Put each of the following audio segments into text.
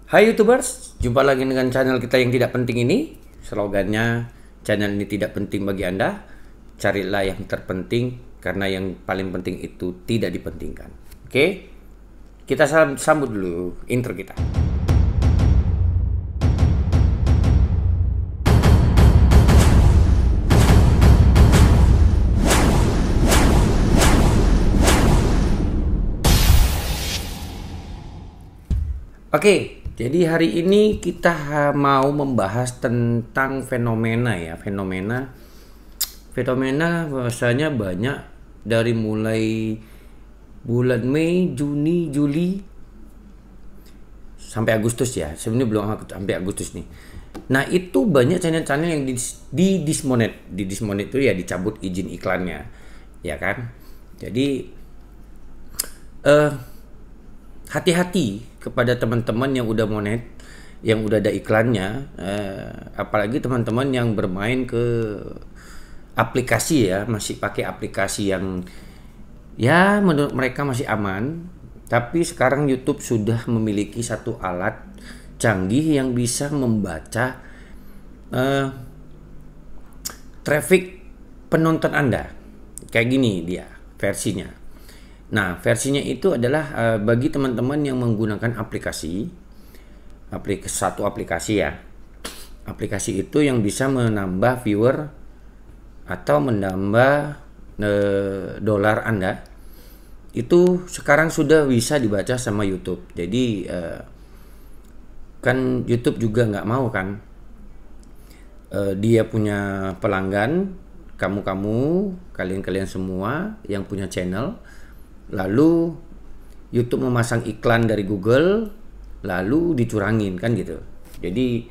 Hai YouTubers, jumpa lagi dengan channel kita yang tidak penting ini. Slogannya, channel ini tidak penting bagi Anda. Carilah yang terpenting, karena yang paling penting itu tidak dipentingkan. Oke, kita sambut dulu intro kita. Oke, jadi hari ini kita mau membahas tentang fenomena ya. Fenomena bahwasanya banyak dari mulai bulan Mei, Juni, Juli sampai Agustus ya. Sebenarnya belum sampai Agustus nih. Nah, itu banyak channel-channel yang di dismonet. Di dismonet itu ya dicabut izin iklannya. Ya kan? Jadi hati-hati kepada teman-teman yang udah monet, yang udah ada iklannya, apalagi teman-teman yang bermain ke aplikasi ya, masih pakai aplikasi yang ya menurut mereka masih aman. Tapi sekarang YouTube sudah memiliki satu alat canggih yang bisa membaca traffic penonton Anda. Kayak gini dia versinya. Nah, versinya itu adalah bagi teman-teman yang menggunakan satu aplikasi ya. Aplikasi itu yang bisa menambah viewer atau menambah dolar Anda. Itu sekarang sudah bisa dibaca sama YouTube. Jadi kan YouTube juga nggak mau kan dia punya pelanggan, kalian semua yang punya channel, lalu YouTube memasang iklan dari Google, lalu dicurangin kan gitu. Jadi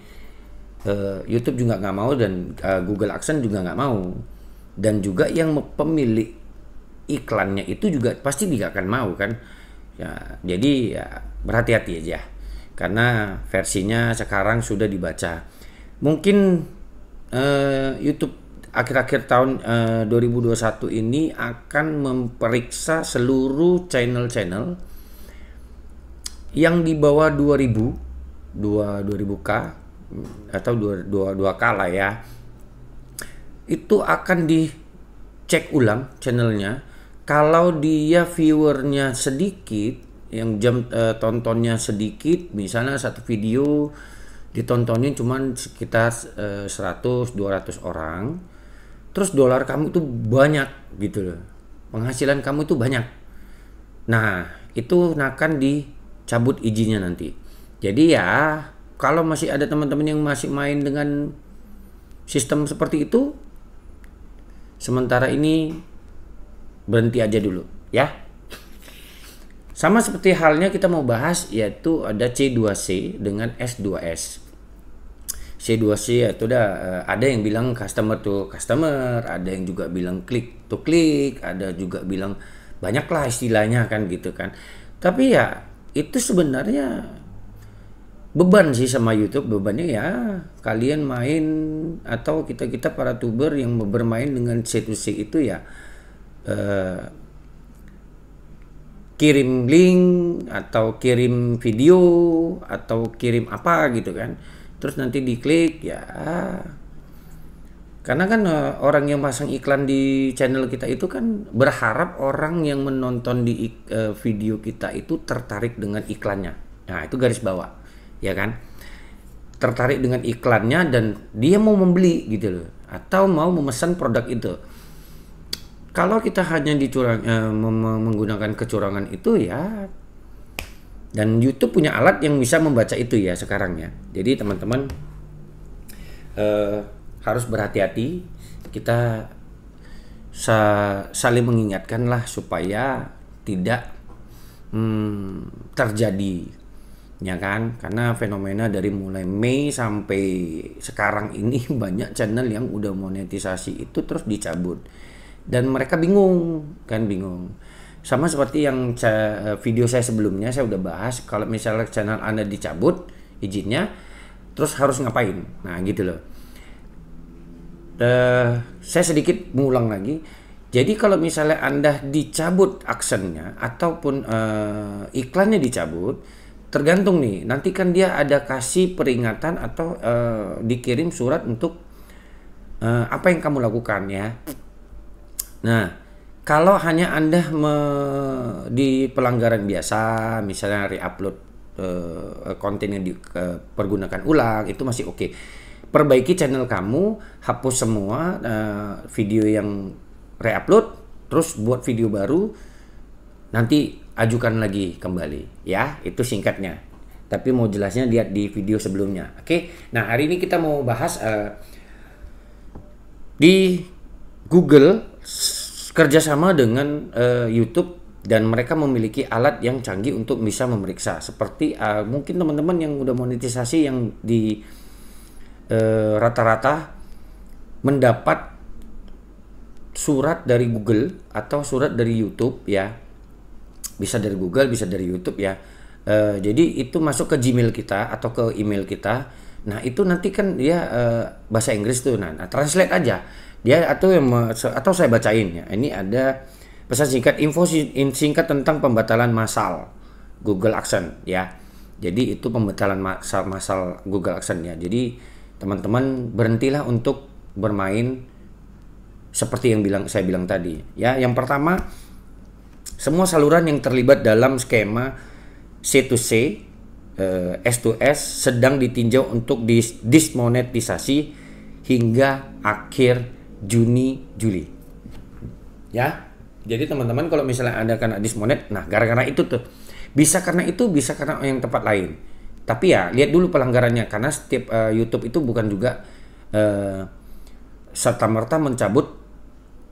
YouTube juga nggak mau, dan Google AdSense juga nggak mau, dan juga yang pemilik iklannya itu juga pasti tidak akan mau kan. Ya, jadi ya berhati-hati aja, karena versinya sekarang sudah dibaca. Mungkin YouTube akhir-akhir tahun 2021 ini akan memeriksa seluruh channel-channel yang di bawah 2000K atau 22K lah ya. Itu akan dicek ulang channelnya. Kalau dia viewernya sedikit, yang jam tontonnya sedikit, misalnya satu video ditontonin cuman sekitar 100-200 orang, terus dolar kamu itu banyak gitu loh, penghasilan kamu itu banyak, nah itu akan dicabut izinnya nanti. Jadi ya kalau masih ada teman-teman yang masih main dengan sistem seperti itu, sementara ini berhenti aja dulu ya. Sama seperti halnya kita mau bahas, yaitu ada C2C dengan S2S. C2C itu ada yang bilang customer to customer, ada yang juga bilang click to click, ada juga bilang banyak lah istilahnya kan gitu kan. Tapi ya itu sebenarnya beban sih sama YouTube. Bebannya ya kalian main, atau kita para tuber yang bermain dengan C2C itu ya kirim link atau kirim video atau kirim apa gitu kan, terus nanti diklik ya. Karena kan orang yang pasang iklan di channel kita itu kan berharap orang yang menonton di video kita itu tertarik dengan iklannya. Nah, itu garis bawah ya kan, tertarik dengan iklannya dan dia mau membeli gitu loh, atau mau memesan produk itu. Kalau kita hanya menggunakan kecurangan itu ya, dan YouTube punya alat yang bisa membaca itu ya sekarang ya. Jadi teman-teman harus berhati-hati. Kita saling mengingatkan lah supaya tidak terjadi ya kan. Karena fenomena dari mulai Mei sampai sekarang ini banyak channel yang udah monetisasi itu terus dicabut, dan mereka bingung. Sama seperti yang video saya sebelumnya, saya udah bahas kalau misalnya channel Anda dicabut izinnya, terus harus ngapain. Nah gitu loh. Saya sedikit mengulang lagi. Jadi kalau misalnya Anda dicabut AdSense-nya ataupun iklannya dicabut, tergantung nih. Nanti kan dia ada kasih peringatan atau dikirim surat untuk apa yang kamu lakukan ya. Nah, kalau hanya Anda di pelanggaran biasa, misalnya re-upload konten yang dipergunakan ulang, itu masih oke. Perbaiki channel kamu, hapus semua video yang re-upload, terus buat video baru, nanti ajukan lagi kembali ya. Itu singkatnya. Tapi mau jelasnya lihat di video sebelumnya. Oke. Nah, hari ini kita mau bahas di Google kerjasama dengan YouTube, dan mereka memiliki alat yang canggih untuk bisa memeriksa. Seperti mungkin teman-teman yang udah monetisasi yang di rata-rata mendapat surat dari Google atau surat dari YouTube ya. Bisa dari Google, bisa dari YouTube ya. Jadi itu masuk ke Gmail kita atau ke email kita. Nah, itu nanti kan dia bahasa Inggris tuh. Nah, translate aja. Dia atau saya bacain ya. Ini ada pesan singkat, info singkat tentang pembatalan massal Google AdSense ya. Jadi itu pembatalan massal Google AdSense ya. Jadi teman-teman berhentilah untuk bermain seperti yang saya bilang tadi ya. Yang pertama, semua saluran yang terlibat dalam skema C2C, S2S sedang ditinjau untuk dismonetisasi hingga akhir Juni-Juli ya. Jadi teman-teman kalau misalnya Anda kena dismonet, nah gara-gara itu tuh, bisa karena itu, bisa karena yang tempat lain. Tapi ya lihat dulu pelanggarannya, karena setiap YouTube itu bukan juga serta-merta mencabut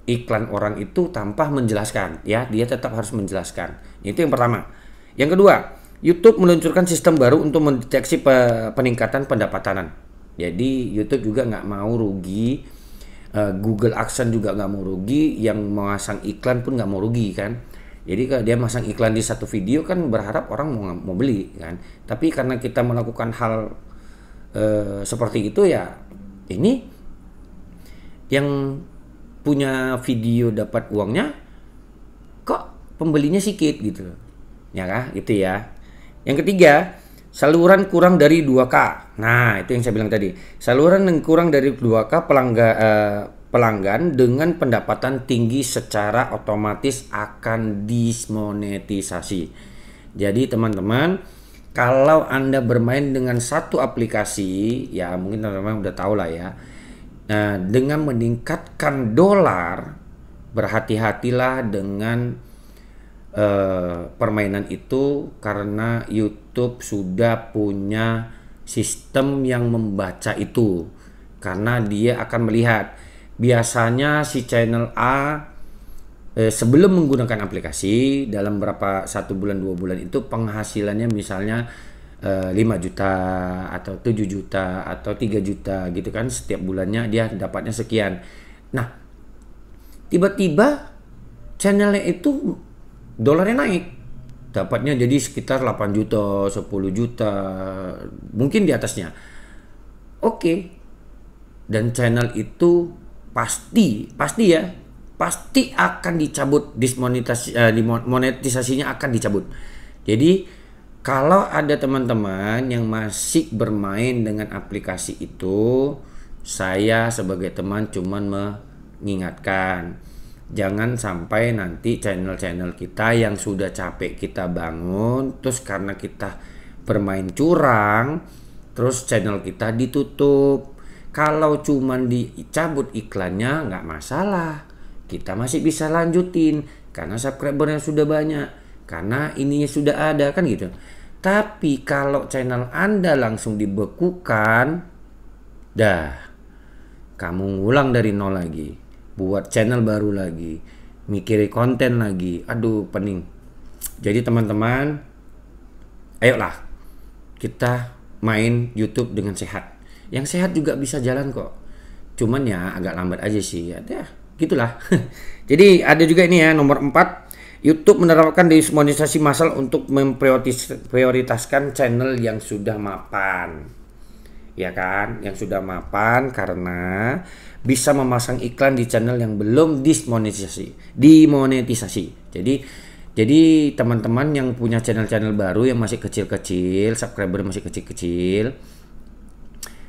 iklan orang itu tanpa menjelaskan ya. Dia tetap harus menjelaskan. Itu yang pertama. Yang kedua, YouTube meluncurkan sistem baru untuk mendeteksi peningkatan pendapatan. Jadi YouTube juga nggak mau rugi, Google AdSense juga nggak mau rugi, yang memasang iklan pun nggak mau rugi kan. Jadi kalau dia masang iklan di satu video kan berharap orang mau beli kan. Tapi karena kita melakukan hal seperti itu ya, ini yang punya video dapat uangnya, kok pembelinya sedikit gitu ya kah, gitu ya. Yang ketiga, saluran kurang dari 2K. Nah, itu yang saya bilang tadi. Saluran yang kurang dari 2K pelanggan dengan pendapatan tinggi secara otomatis akan dismonetisasi. Jadi teman-teman, kalau Anda bermain dengan satu aplikasi, ya mungkin teman-teman udah tahu lah ya. Nah, dengan meningkatkan dolar, berhati-hatilah dengan permainan itu, karena YouTube sudah punya sistem yang membaca itu, karena dia akan melihat biasanya si channel A sebelum menggunakan aplikasi dalam berapa 1 bulan 2 bulan itu penghasilannya misalnya 5 juta atau 7 juta atau 3 juta gitu kan, setiap bulannya dia dapatnya sekian. Nah, tiba-tiba channelnya itu dolarnya naik, dapatnya jadi sekitar 8 juta, 10 juta, mungkin di atasnya. Oke. Dan channel itu pasti akan dicabut, monetisasinya akan dicabut. Jadi kalau ada teman-teman yang masih bermain dengan aplikasi itu, saya sebagai teman cuman mengingatkan, jangan sampai nanti channel-channel kita yang sudah capek kita bangun, terus karena kita bermain curang, terus channel kita ditutup. Kalau cuman dicabut iklannya nggak masalah, kita masih bisa lanjutin karena subscribernya sudah banyak, karena ininya sudah ada kan gitu. Tapi kalau channel Anda langsung dibekukan, dah kamu ngulang dari nol lagi, buat channel baru lagi, mikirin konten lagi, aduh pening. Jadi teman-teman, ayolah kita main YouTube dengan sehat. Yang sehat juga bisa jalan kok, cuman ya agak lambat aja sih ya, gitulah. Jadi ada juga ini ya, nomor 4, YouTube menerapkan dismonetisasi massal untuk memprioritaskan channel yang sudah mapan. Ya kan, yang sudah mapan, karena bisa memasang iklan di channel yang belum dimonetisasi. Jadi Jadi teman-teman yang punya channel-channel baru yang masih kecil-kecil, subscriber masih kecil-kecil,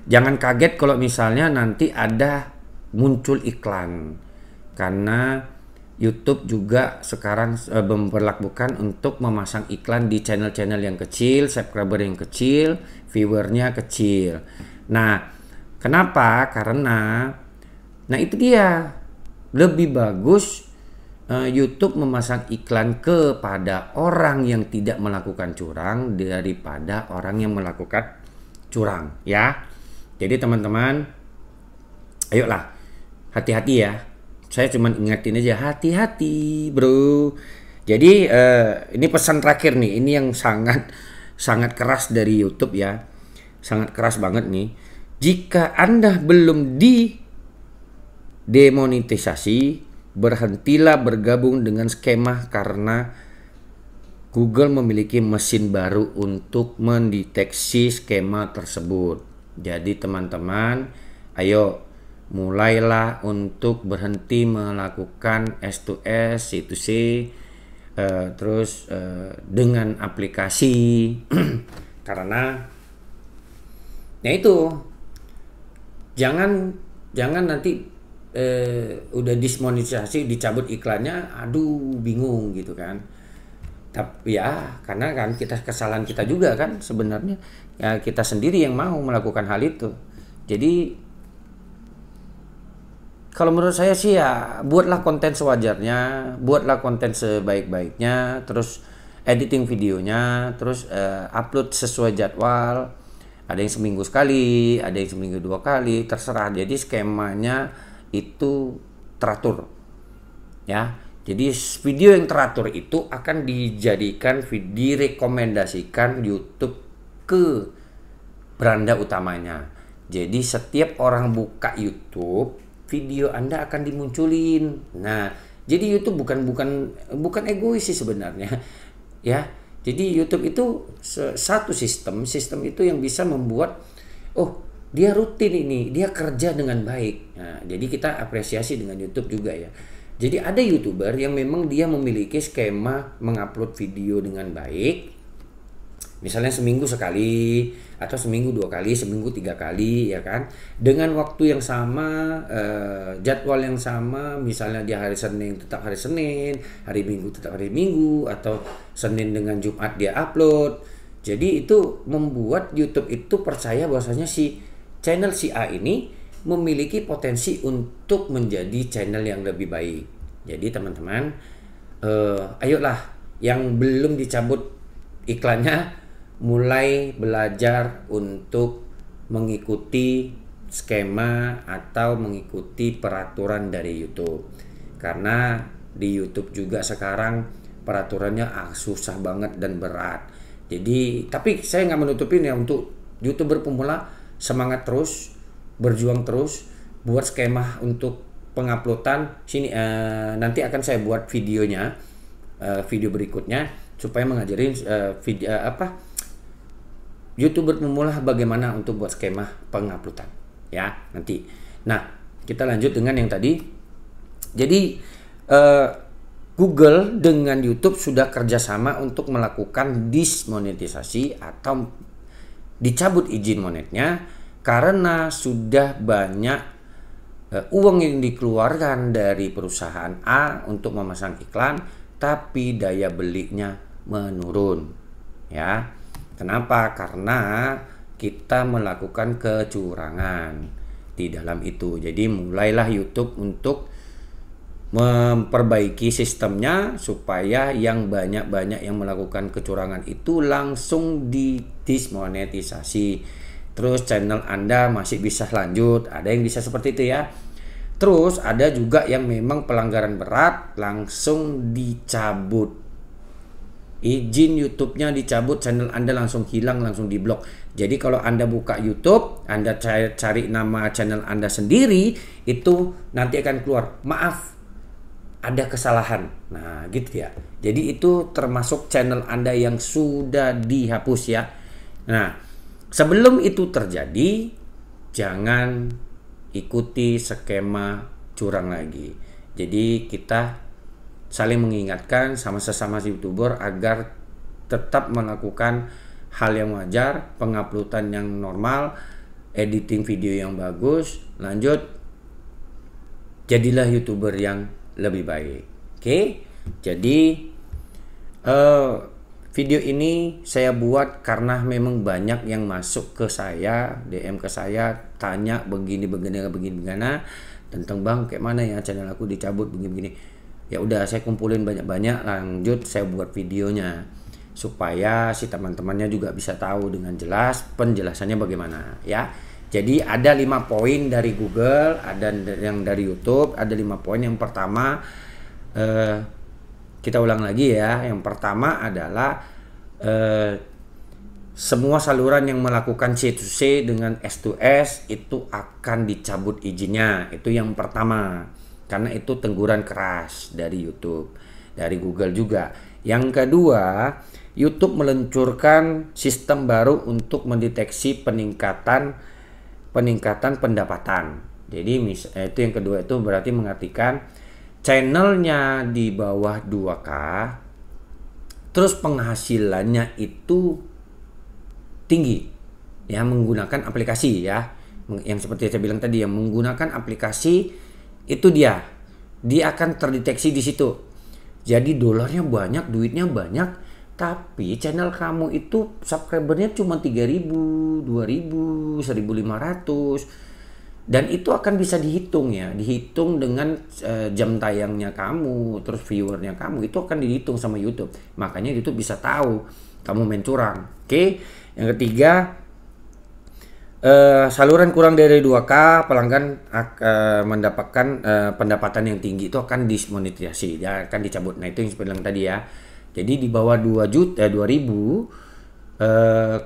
jangan kaget kalau misalnya nanti ada muncul iklan. Karena YouTube juga sekarang memperlakukan untuk memasang iklan di channel-channel yang kecil, subscriber yang kecil, viewernya kecil. Nah, kenapa? Karena itu dia, lebih bagus YouTube memasang iklan kepada orang yang tidak melakukan curang daripada orang yang melakukan curang, ya. Jadi teman-teman, ayolah, hati-hati ya. Saya cuma ingetin aja, hati-hati bro. Jadi ini pesan terakhir nih, ini yang sangat keras dari YouTube ya, sangat keras banget nih. Jika Anda belum demonetisasi, berhentilah bergabung dengan skema karena Google memiliki mesin baru untuk mendeteksi skema tersebut. Jadi teman-teman, ayo mulailah untuk berhenti melakukan S2S, C2C, terus dengan aplikasi karena ya itu, jangan nanti udah dismonetisasi, dicabut iklannya, aduh bingung gitu kan. Tapi ya karena kan kesalahan kita juga kan sebenarnya, ya kita sendiri yang mau melakukan hal itu. Jadi kalau menurut saya sih ya buatlah konten sewajarnya, buatlah konten sebaik-baiknya, terus editing videonya, terus upload sesuai jadwal. Ada yang seminggu sekali, ada yang seminggu 2 kali, terserah. Jadi skemanya itu teratur, ya. Jadi video yang teratur itu akan dijadikan direkomendasikan YouTube ke beranda utamanya. Jadi setiap orang buka YouTube, video Anda akan dimunculin. Nah, jadi YouTube bukan egois sih sebenarnya, ya. Jadi YouTube itu satu sistem itu yang bisa membuat, oh dia rutin ini, dia kerja dengan baik. Nah, jadi kita apresiasi dengan YouTube juga ya. Jadi ada YouTuber yang memang dia memiliki skema mengupload video dengan baik. Misalnya seminggu sekali, atau seminggu 2 kali, seminggu 3 kali, ya kan. Dengan waktu yang sama, jadwal yang sama, misalnya dia hari Senin tetap hari Senin, hari Minggu tetap hari Minggu, atau Senin dengan Jumat dia upload. Jadi itu membuat YouTube itu percaya bahwasanya channel si A ini memiliki potensi untuk menjadi channel yang lebih baik. Jadi teman-teman, ayolah yang belum dicabut iklannya, mulai belajar untuk mengikuti skema atau mengikuti peraturan dari YouTube. Karena di YouTube juga sekarang peraturannya susah banget dan berat. Jadi, tapi saya nggak menutupin ya, untuk YouTuber pemula, semangat terus, berjuang terus, buat skema untuk penguploadan. Sini nanti akan saya buat videonya, video berikutnya, supaya mengajarin YouTuber pemula bagaimana untuk buat skema penguploadan ya nanti. Nah, kita lanjut dengan yang tadi. Jadi Google dengan YouTube sudah kerjasama untuk melakukan dismonetisasi atau dicabut izin monetnya karena sudah banyak uang yang dikeluarkan dari perusahaan A untuk memasang iklan, tapi daya belinya menurun. Ya, kenapa? Karena kita melakukan kecurangan di dalam itu. Jadi mulailah YouTube untuk memperbaiki sistemnya supaya yang banyak yang melakukan kecurangan itu langsung didismonetisasi. Terus channel Anda masih bisa lanjut, ada yang bisa seperti itu ya. Terus ada juga yang memang pelanggaran berat langsung dicabut. Izin YouTube-nya dicabut, channel Anda langsung hilang, langsung diblok. Jadi kalau Anda buka YouTube, Anda cari nama channel Anda sendiri, itu nanti akan keluar, maaf, ada kesalahan. Nah, gitu ya. Jadi itu termasuk channel Anda yang sudah dihapus ya. Nah, sebelum itu terjadi, jangan ikuti skema curang lagi. Jadi kita saling mengingatkan sama sesama YouTuber agar tetap melakukan hal yang wajar, penguploadan yang normal, editing video yang bagus, lanjut jadilah YouTuber yang lebih baik. Oke, jadi video ini saya buat karena memang banyak yang masuk ke saya, DM ke saya, tanya begini tentang bang kayak mana ya channel aku dicabut begini. Ya udah saya kumpulin banyak-banyak, lanjut saya buat videonya supaya si teman-temannya juga bisa tahu dengan jelas penjelasannya bagaimana ya. Jadi ada 5 poin dari Google, ada yang dari YouTube, ada 5 poin. Yang pertama kita ulang lagi ya. Yang pertama adalah semua saluran yang melakukan C2C dengan S2S itu akan dicabut izinnya. Itu yang pertama. Karena itu teguran keras dari YouTube, dari Google juga. Yang kedua, YouTube meluncurkan sistem baru untuk mendeteksi peningkatan pendapatan. Jadi itu yang kedua, itu berarti mengartikan channelnya di bawah 2K, terus penghasilannya itu tinggi ya, menggunakan aplikasi ya, yang seperti saya bilang tadi, yang menggunakan aplikasi itu dia akan terdeteksi di situ. Jadi dolarnya banyak, duitnya banyak, tapi channel kamu itu subscribernya cuma 3.000, 2.000, 1.500, dan itu akan bisa dihitung ya, dihitung dengan jam tayangnya kamu, terus viewernya kamu, itu akan dihitung sama YouTube. Makanya YouTube bisa tahu kamu main curang. Oke. Yang ketiga, saluran kurang dari 2K, pelanggan mendapatkan pendapatan yang tinggi itu akan dismonetisasi, ya, akan dicabut. Nah itu yang saya bilang tadi ya. Jadi di bawah 2.000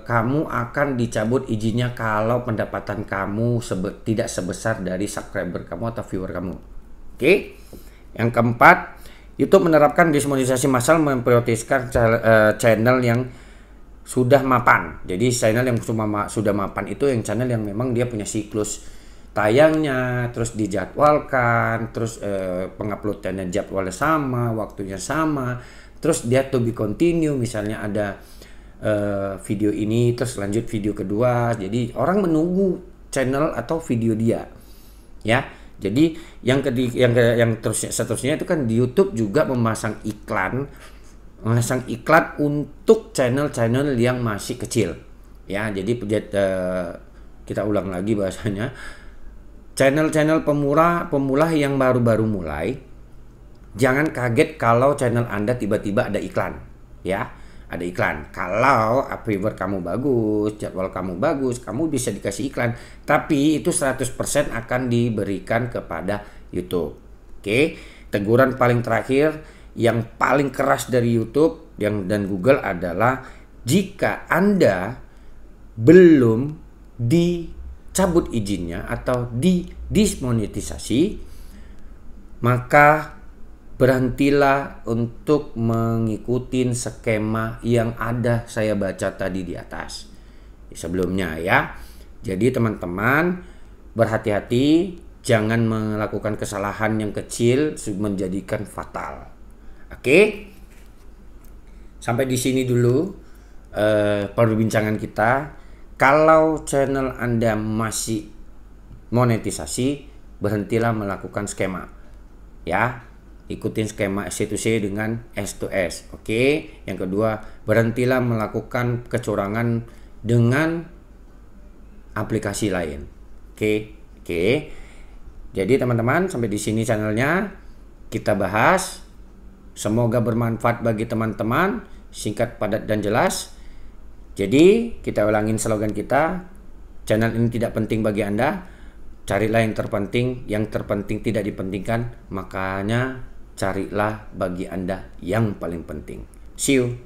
kamu akan dicabut izinnya kalau pendapatan kamu tidak sebesar dari subscriber kamu atau viewer kamu. Oke. Yang keempat, YouTube menerapkan dismonetisasi massal, memprioritaskan channel yang sudah mapan. Jadi channel yang sudah mapan itu yang channel yang memang dia punya siklus tayangnya, terus dijadwalkan, terus penguploadannya jadwalnya sama, waktunya sama, terus dia to be continue. Misalnya ada video ini terus lanjut video kedua, jadi orang menunggu channel atau video dia ya. Jadi yang seterusnya itu kan di YouTube juga memasang iklan untuk channel-channel yang masih kecil ya. Jadi kita ulang lagi bahasanya, channel-channel pemula yang baru-baru mulai, jangan kaget kalau channel Anda tiba-tiba ada iklan ya. Ada iklan. Kalau viewer kamu bagus, jadwal kamu bagus, kamu bisa dikasih iklan. Tapi itu 100% akan diberikan kepada YouTube. Oke. Teguran paling terakhir yang paling keras dari YouTube dan Google adalah jika Anda belum dicabut izinnya atau dismonetisasi, maka berhentilah untuk mengikuti skema yang ada saya baca tadi di atas sebelumnya ya. Jadi teman-teman berhati-hati, jangan melakukan kesalahan yang kecil menjadikan fatal. Oke, sampai di sini dulu perbincangan kita. Kalau channel Anda masih monetisasi, berhentilah melakukan skema ya. Ikutin skema C2C dengan S2S. Oke. Yang kedua, berhentilah melakukan kecurangan dengan aplikasi lain. Oke. Jadi teman-teman, sampai di sini channelnya kita bahas. Semoga bermanfaat bagi teman-teman, singkat, padat, dan jelas. Jadi kita ulangin slogan kita, channel ini tidak penting bagi Anda, carilah yang terpenting tidak dipentingkan, makanya carilah bagi Anda yang paling penting. See you.